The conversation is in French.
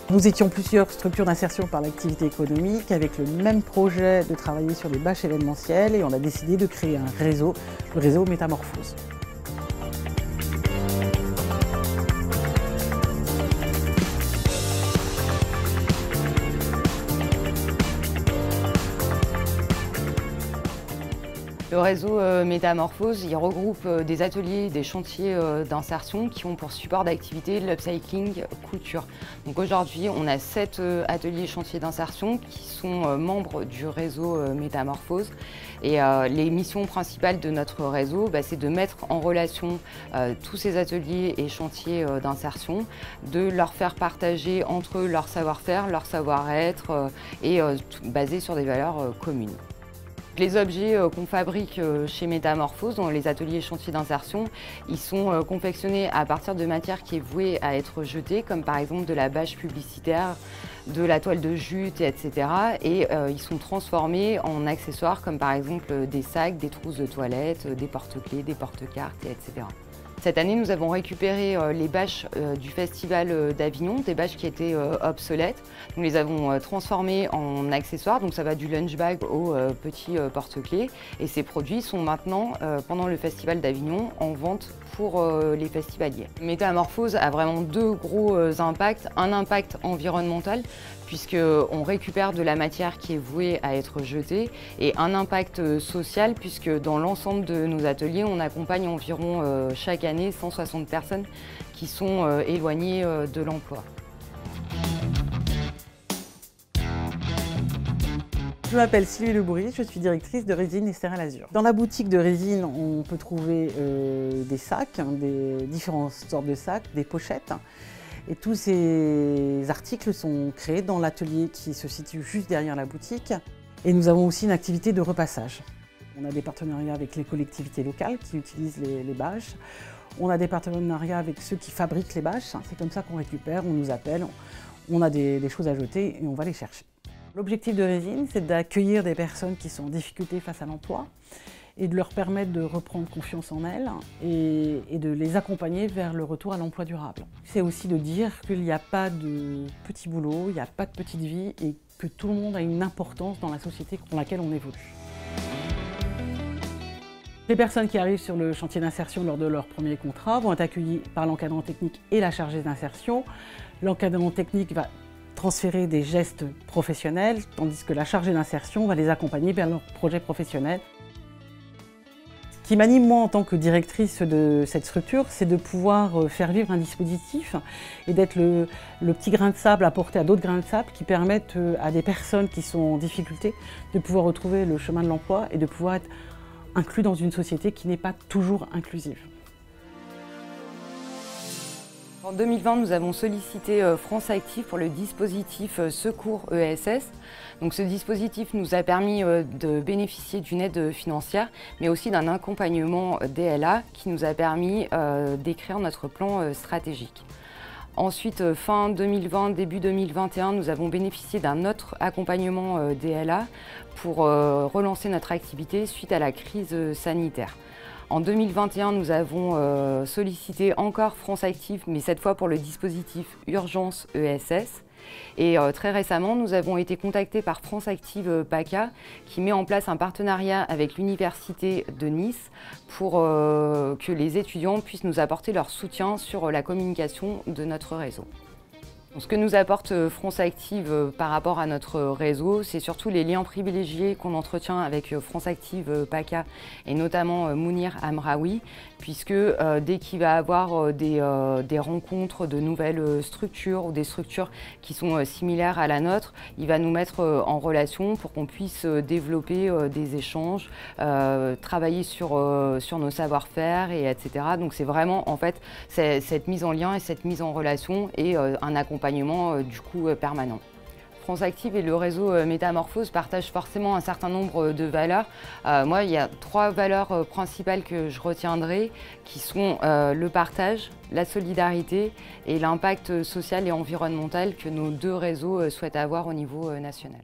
Nous étions plusieurs structures d'insertion par l'activité économique avec le même projet de travailler sur des bâches événementielles et on a décidé de créer un réseau, le réseau Métamorphose. Le réseau Métamorphose, il regroupe des ateliers, des chantiers d'insertion qui ont pour support d'activité l'upcycling couture. Donc aujourd'hui, on a 7 ateliers et chantiers d'insertion qui sont membres du réseau Métamorphose. Et les missions principales de notre réseau, c'est de mettre en relation tous ces ateliers et chantiers d'insertion, de leur faire partager entre eux leur savoir-faire, leur savoir-être et basé sur des valeurs communes. Les objets qu'on fabrique chez Métamorphose, dans les ateliers et chantiers d'insertion, ils sont confectionnés à partir de matières qui est vouée à être jetée, comme par exemple de la bâche publicitaire, de la toile de jute, etc. Et ils sont transformés en accessoires, comme par exemple des sacs, des trousses de toilette, des porte-clés, des porte-cartes, etc. Cette année, nous avons récupéré les bâches du Festival d'Avignon, des bâches qui étaient obsolètes. Nous les avons transformées en accessoires, donc ça va du lunch bag au petit porte-clés. Et ces produits sont maintenant, pendant le Festival d'Avignon, en vente pour les festivaliers. Métamorphose a vraiment deux gros impacts. Un impact environnemental, puisqu'on récupère de la matière qui est vouée à être jetée, et un impact social, puisque dans l'ensemble de nos ateliers, on accompagne environ chaque année 160 personnes qui sont éloignées de l'emploi. Je m'appelle Sylvie Leboury, je suis directrice de Résine Esther à l'Azur. Dans la boutique de Résine, on peut trouver des sacs, des différentes sortes de sacs, des pochettes. Et tous ces articles sont créés dans l'atelier qui se situe juste derrière la boutique. Et nous avons aussi une activité de repassage. On a des partenariats avec les collectivités locales qui utilisent les bâches. On a des partenariats avec ceux qui fabriquent les bâches. C'est comme ça qu'on récupère, on nous appelle, on a des choses à jeter et on va les chercher. L'objectif de Résine, c'est d'accueillir des personnes qui sont en difficulté face à l'emploi et de leur permettre de reprendre confiance en elles et de les accompagner vers le retour à l'emploi durable. C'est aussi de dire qu'il n'y a pas de petit boulot, il n'y a pas de petite vie et que tout le monde a une importance dans la société dans laquelle on évolue. Les personnes qui arrivent sur le chantier d'insertion lors de leur premier contrat vont être accueillies par l'encadrant technique et la chargée d'insertion. L'encadrant technique va transférer des gestes professionnels, tandis que la chargée d'insertion va les accompagner vers leur projet professionnel. Ce qui m'anime moi en tant que directrice de cette structure, c'est de pouvoir faire vivre un dispositif et d'être le petit grain de sable apporté à d'autres grains de sable qui permettent à des personnes qui sont en difficulté de pouvoir retrouver le chemin de l'emploi et de pouvoir être inclus dans une société qui n'est pas toujours inclusive. En 2020, nous avons sollicité France Active pour le dispositif Secours ESS. Donc, ce dispositif nous a permis de bénéficier d'une aide financière, mais aussi d'un accompagnement DLA qui nous a permis d'écrire notre plan stratégique. Ensuite, fin 2020, début 2021, nous avons bénéficié d'un autre accompagnement DLA pour relancer notre activité suite à la crise sanitaire. En 2021, nous avons sollicité encore France Active, mais cette fois pour le dispositif Urgence ESS. Et très récemment, nous avons été contactés par France Active PACA qui met en place un partenariat avec l'Université de Nice pour que les étudiants puissent nous apporter leur soutien sur la communication de notre réseau. Ce que nous apporte France Active par rapport à notre réseau, c'est surtout les liens privilégiés qu'on entretient avec France Active PACA et notamment Mounir Amraoui, puisque dès qu'il va avoir des rencontres de nouvelles structures ou des structures qui sont similaires à la nôtre, il va nous mettre en relation pour qu'on puisse développer des échanges, travailler sur nos savoir-faire, etc. Donc c'est vraiment en fait cette mise en lien et cette mise en relation et un accompagnement du coup permanent. France Active et le réseau Métamorphose partagent forcément un certain nombre de valeurs. Moi, il y a 3 valeurs principales que je retiendrai, qui sont le partage, la solidarité et l'impact social et environnemental que nos 2 réseaux souhaitent avoir au niveau national.